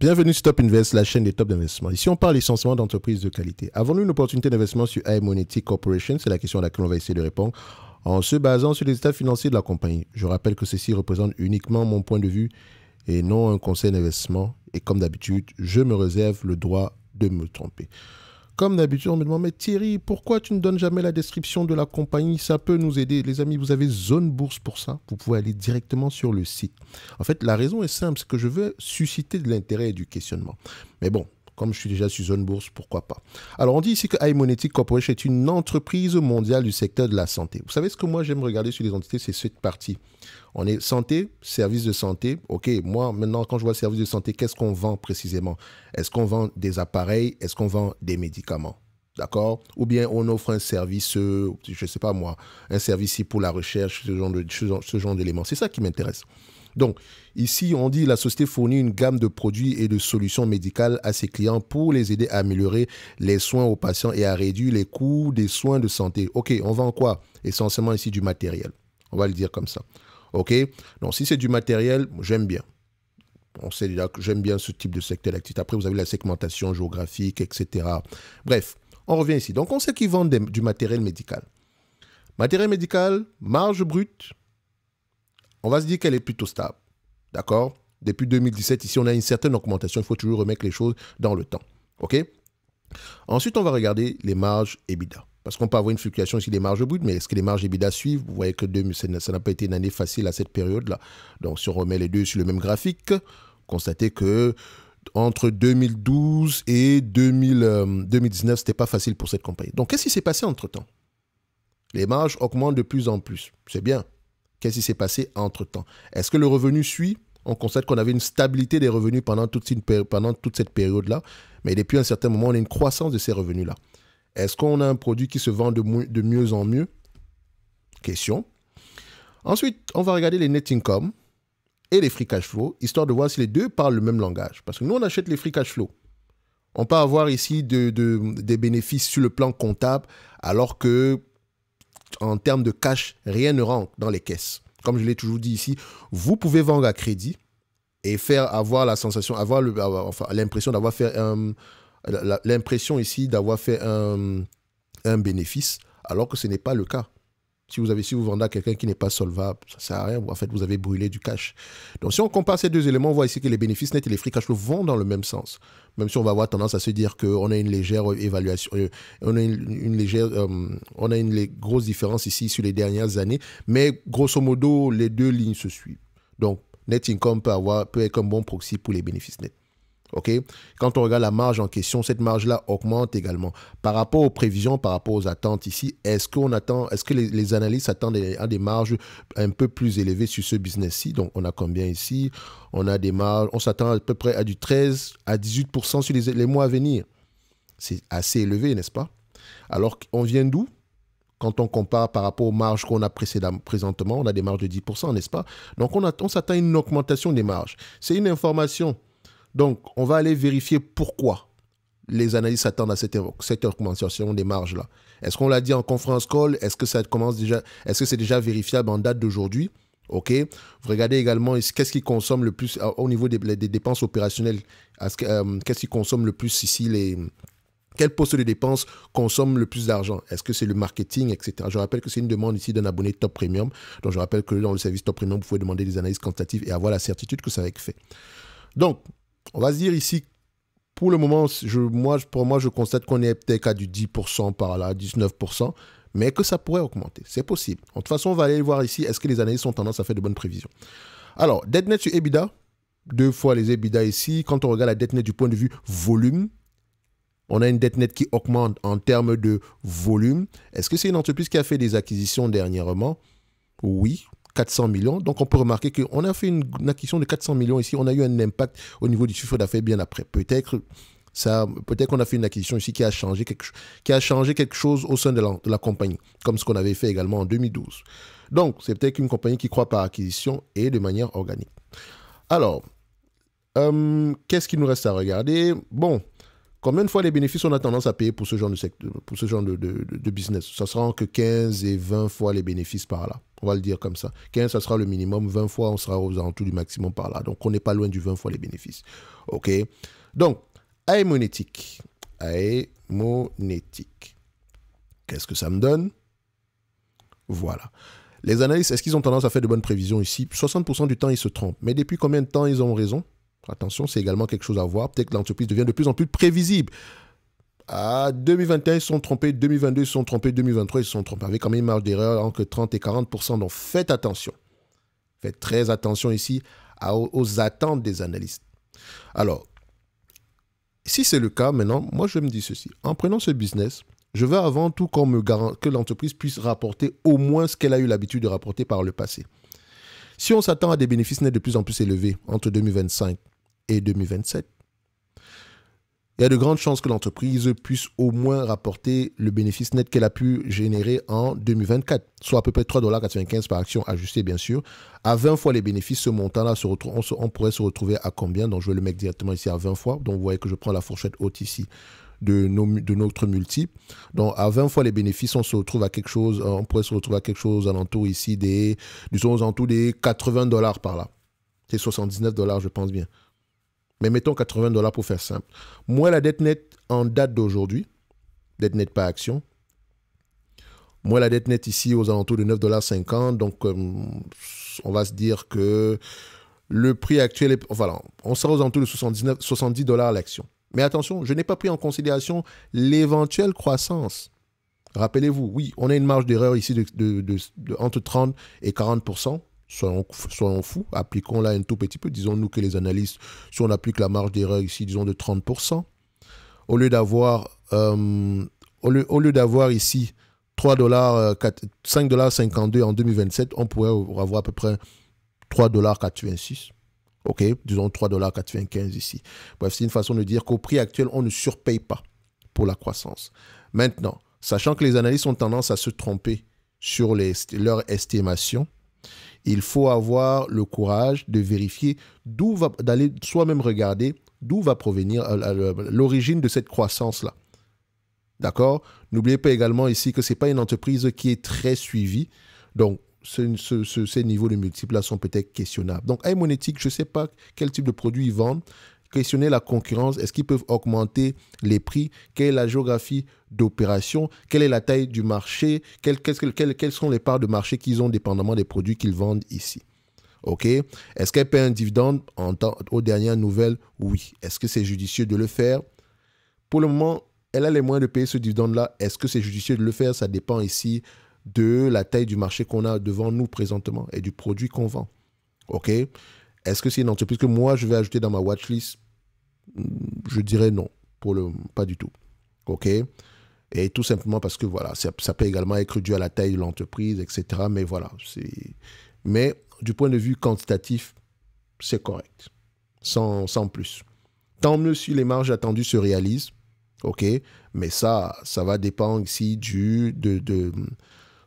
Bienvenue sur Top Invest, la chaîne des top d'investissement. Ici, on parle essentiellement d'entreprises de qualité. Avons-nous une opportunité d'investissement sur iMonetics Corporation? C'est la question à laquelle on va essayer de répondre en se basant sur les états financiers de la compagnie. Je rappelle que ceci représente uniquement mon point de vue et non un conseil d'investissement. Et comme d'habitude, je me réserve le droit de me tromper. Comme d'habitude, on me demande, mais Thierry, pourquoi tu ne donnes jamais la description de la compagnie? Ça peut nous aider. Les amis, vous avez Zone Bourse pour ça. Vous pouvez aller directement sur le site. En fait, la raison est simple, c'est que je veux susciter de l'intérêt et du questionnement. Mais bon, comme je suis déjà sur Zone Bourse, pourquoi pas? Alors, on dit ici que iMonetics Corporation est une entreprise mondiale du secteur de la santé. Vous savez ce que moi, j'aime regarder sur les entités, c'est cette partie. On est santé, service de santé. OK, moi, maintenant, quand je vois service de santé, qu'est-ce qu'on vend précisément? Est-ce qu'on vend des appareils? Est-ce qu'on vend des médicaments? D'accord? Ou bien on offre un service, je ne sais pas moi, un service pour la recherche, ce genre d'éléments. C'est ça qui m'intéresse. Donc, ici, on dit que la société fournit une gamme de produits et de solutions médicales à ses clients pour les aider à améliorer les soins aux patients et à réduire les coûts des soins de santé. OK, on vend quoi? Essentiellement ici du matériel. On va le dire comme ça. OK? Donc, si c'est du matériel, j'aime bien. On sait déjà que j'aime bien ce type de secteur d'activité. Après, vous avez la segmentation géographique, etc. Bref, on revient ici. Donc, on sait qu'ils vendent du matériel médical. Matériel médical, marge brute, on va se dire qu'elle est plutôt stable. D'accord? Depuis 2017, ici, on a une certaine augmentation. Il faut toujours remettre les choses dans le temps. OK? Ensuite, on va regarder les marges EBITDA. Parce qu'on peut avoir une fluctuation ici des marges brutes, mais est-ce que les marges EBITDA suivent? Vous voyez que ça n'a pas été une année facile à cette période-là. Donc, si on remet les deux sur le même graphique, constatez que entre 2012 et 2019, ce n'était pas facile pour cette compagnie. Donc, qu'est-ce qui s'est passé entre-temps? Les marges augmentent de plus en plus. C'est bien. Qu'est-ce qui s'est passé entre-temps? Est-ce que le revenu suit? On constate qu'on avait une stabilité des revenus pendant toute cette période-là, mais depuis un certain moment, on a une croissance de ces revenus-là. Est-ce qu'on a un produit qui se vend de mieux en mieux? Question. Ensuite, on va regarder les net income et les free cash flow, histoire de voir si les deux parlent le même langage. Parce que nous, on achète les free cash flow. On peut avoir ici des bénéfices sur le plan comptable, alors que en termes de cash, rien ne rentre dans les caisses. Comme je l'ai toujours dit ici, vous pouvez vendre à crédit et avoir la sensation, avoir l'impression d'avoir fait l'impression ici d'avoir fait un bénéfice, alors que ce n'est pas le cas. Si vous vendez à quelqu'un qui n'est pas solvable, ça ne sert à rien. En fait, vous avez brûlé du cash. Donc, si on compare ces deux éléments, on voit ici que les bénéfices nets et les free cash flow vont dans le même sens. Même si on va avoir tendance à se dire qu'on a une légère évaluation, on a une grosse différence ici sur les dernières années, mais grosso modo, les deux lignes se suivent. Donc, net income peut être un bon proxy pour les bénéfices nets. Okay? Quand on regarde la marge en question, cette marge-là augmente également. Par rapport aux prévisions, par rapport aux attentes ici, est-ce que les analystes attendent à des marges un peu plus élevées sur ce business-ci? Donc, on a combien ici? On a des marges, on s'attend à peu près à du 13 à 18% sur les mois à venir. C'est assez élevé, n'est-ce pas? Alors, on vient d'où? Quand on compare par rapport aux marges qu'on a présentement, on a des marges de 10%, n'est-ce pas? Donc, on s'attend à une augmentation des marges. C'est une information. Donc, on va aller vérifier pourquoi les analystes s'attendent à cette augmentation des marges-là. Est-ce qu'on l'a dit en conférence call? Est-ce que c'est déjà vérifiable en date d'aujourd'hui? OK. Vous regardez également qu'est-ce qui consomme le plus au niveau des dépenses opérationnelles. Qu'est-ce qui consomme le plus ici quel poste de dépenses consomme le plus d'argent? Est-ce que c'est le marketing, etc.? Je rappelle que c'est une demande ici d'un abonné Top Premium. Donc, je rappelle que dans le service Top Premium, vous pouvez demander des analyses quantitatives et avoir la certitude que ça va être fait. Donc, on va se dire ici, pour le moment, pour moi, je constate qu'on est peut-être à du 10% par là, 19%, mais que ça pourrait augmenter. C'est possible. De toute façon, on va aller voir ici, est-ce que les analystes ont tendance à faire de bonnes prévisions? Alors, dette nette sur EBITDA, 2 fois les EBITDA ici. Quand on regarde la dette nette du point de vue volume, on a une dette nette qui augmente en termes de volume. Est-ce que c'est une entreprise qui a fait des acquisitions dernièrement? Oui. 400 millions. Donc, on peut remarquer qu'on a fait une acquisition de 400 millions ici. On a eu un impact au niveau du chiffre d'affaires bien après. Peut-être qu'on a fait une acquisition ici qui a changé quelque chose au sein de la compagnie, comme ce qu'on avait fait également en 2012. Donc, c'est peut-être une compagnie qui croît par acquisition et de manière organique. Alors, qu'est-ce qu'il nous reste à regarder? Bon, Combien de fois les bénéfices on a tendance à payer pour ce genre de, secteur, pour ce genre de business? Ça sera entre 15 et 20 fois les bénéfices par là. On va le dire comme ça. 15, ça sera le minimum. 20 fois, on sera aux alentours du maximum par là. Donc, on n'est pas loin du 20 fois les bénéfices. OK? Donc, Aemonetic. Aemonetic. Qu'est-ce que ça me donne? Voilà. Les analystes, est-ce qu'ils ont tendance à faire de bonnes prévisions ici? 60% du temps, ils se trompent. Mais depuis combien de temps ils ont raison? Attention, c'est également quelque chose à voir. Peut-être que l'entreprise devient de plus en plus prévisible. À 2021, ils se sont trompés. 2022, ils se sont trompés. 2023, ils se sont trompés. Avec quand même une marge d'erreur entre 30 et 40%. Donc, faites attention. Faites très attention ici aux attentes des analystes. Alors, si c'est le cas, maintenant, moi, je me dis ceci. En prenant ce business, je veux avant tout que l'entreprise puisse rapporter au moins ce qu'elle a eu l'habitude de rapporter par le passé. Si on s'attend à des bénéfices nets de plus en plus élevés entre 2025 et 2027, il y a de grandes chances que l'entreprise puisse au moins rapporter le bénéfice net qu'elle a pu générer en 2024, soit à peu près 3,95 $ par action ajustée, bien sûr. À 20 fois les bénéfices, ce montant-là, on pourrait se retrouver à combien? Donc, je vais le mettre directement ici à 20 fois. Donc, vous voyez que je prends la fourchette haute ici de notre multiple. Donc, à 20 fois les bénéfices, on pourrait se retrouver à quelque chose alentour ici disons aux alentours des 80 $ par là. C'est 79 $, je pense bien. Mais mettons 80 $ pour faire simple. Moins la dette nette en date d'aujourd'hui, dette nette par action, moins la dette nette ici aux alentours de 9,50 $. Donc, on va se dire que le prix actuel, voilà, on sera aux alentours de 70 $ l'action. Mais attention, je n'ai pas pris en considération l'éventuelle croissance. Rappelez-vous, oui, on a une marge d'erreur ici entre 30 et 40%. Soyons fous, appliquons-la un tout petit peu. Disons-nous que les analystes, si on applique la marge d'erreur ici, disons de 30%, au lieu d'avoir ici 5,52 $ en 2027, on pourrait avoir à peu près 3,86 $. OK, disons 3,95 $ ici. Bref, c'est une façon de dire qu'au prix actuel, on ne surpaye pas pour la croissance. Maintenant, sachant que les analystes ont tendance à se tromper sur leur estimation, il faut avoir le courage de vérifier d'aller soi-même regarder d'où va provenir l'origine de cette croissance-là. D'accord? N'oubliez pas également ici que ce n'est pas une entreprise qui est très suivie. Donc, ces niveaux de multiples-là sont peut-être questionnables. Donc, Aemonetic, je ne sais pas quel type de produit ils vendent. Questionner la concurrence, est-ce qu'ils peuvent augmenter les prix? Quelle est la géographie d'opération? Quelle est la taille du marché? Quelles sont les parts de marché qu'ils ont dépendamment des produits qu'ils vendent ici? OK? Est-ce qu'elle paie un dividende aux dernières nouvelles? Oui. Est-ce que c'est judicieux de le faire? Pour le moment, elle a les moyens de payer ce dividende-là. Est-ce que c'est judicieux de le faire? Ça dépend ici de la taille du marché qu'on a devant nous présentement et du produit qu'on vend. OK? Est-ce que c'est une entreprise que moi, je vais ajouter dans ma watchlist? Je dirais non, pas du tout. OK? Et tout simplement parce que voilà, ça peut également être dû à la taille de l'entreprise, etc. Mais voilà, mais du point de vue quantitatif, c'est correct. Sans plus. Tant mieux si les marges attendues se réalisent. OK? Mais ça va dépendre ici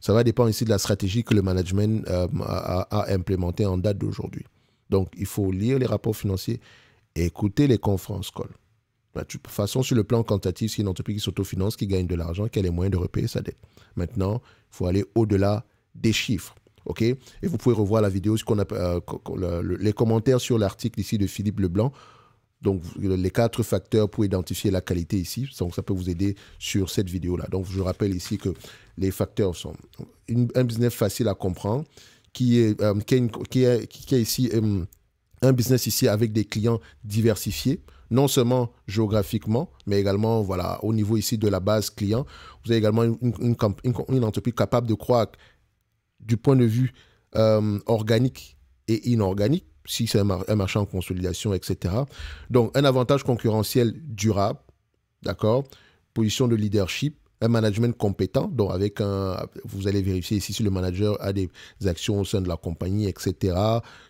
ça va dépendre ici de la stratégie que le management a implémentée en date d'aujourd'hui. Donc, il faut lire les rapports financiers et écouter les conférences calls. De toute façon, sur le plan quantitatif, c'est une entreprise qui s'autofinance, qui gagne de l'argent, qui a les moyens de repayer sa dette. Maintenant, il faut aller au-delà des chiffres. OK? Et vous pouvez revoir la vidéo, les commentaires sur l'article ici de Philippe Leblanc. Donc, les 4 facteurs pour identifier la qualité ici. Donc, ça peut vous aider sur cette vidéo-là. Donc, je rappelle ici que les facteurs sont un business facile à comprendre, qui est ici un business ici avec des clients diversifiés, non seulement géographiquement, mais également voilà, au niveau ici de la base client. Vous avez également une entreprise capable de croître du point de vue organique et inorganique, si c'est un marché en consolidation, etc. Donc, un avantage concurrentiel durable, d'accord? Position de leadership, un management compétent, donc vous allez vérifier ici si le manager a des actions au sein de la compagnie, etc.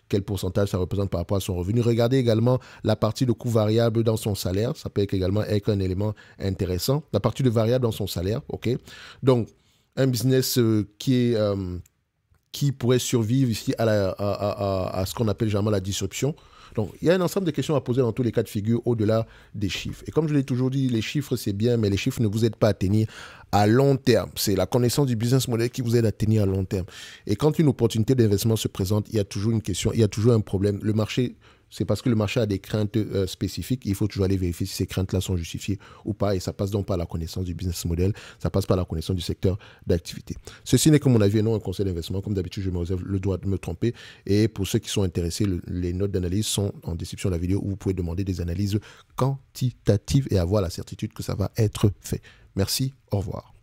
Quel pourcentage ça représente par rapport à son revenu. Regardez également la partie de coût variable dans son salaire. Ça peut également être un élément intéressant. La partie de variable dans son salaire, OK? Donc, un business qui pourrait survivre ici à ce qu'on appelle généralement la disruption. Donc, il y a un ensemble de questions à poser dans tous les cas de figure au-delà des chiffres. Et comme je l'ai toujours dit, les chiffres, c'est bien, mais les chiffres ne vous aident pas à tenir à long terme. C'est la connaissance du business model qui vous aide à tenir à long terme. Et quand une opportunité d'investissement se présente, il y a toujours une question, il y a toujours un problème. Le marché, c'est parce que le marché a des craintes spécifiques. Il faut toujours aller vérifier si ces craintes-là sont justifiées ou pas. Et ça passe donc par la connaissance du business model. Ça passe par la connaissance du secteur d'activité. Ceci n'est que mon avis et non un conseil d'investissement. Comme d'habitude, je me réserve le droit de me tromper. Et pour ceux qui sont intéressés, les notes d'analyse sont en description de la vidéo où vous pouvez demander des analyses quantitatives et avoir la certitude que ça va être fait. Merci, au revoir.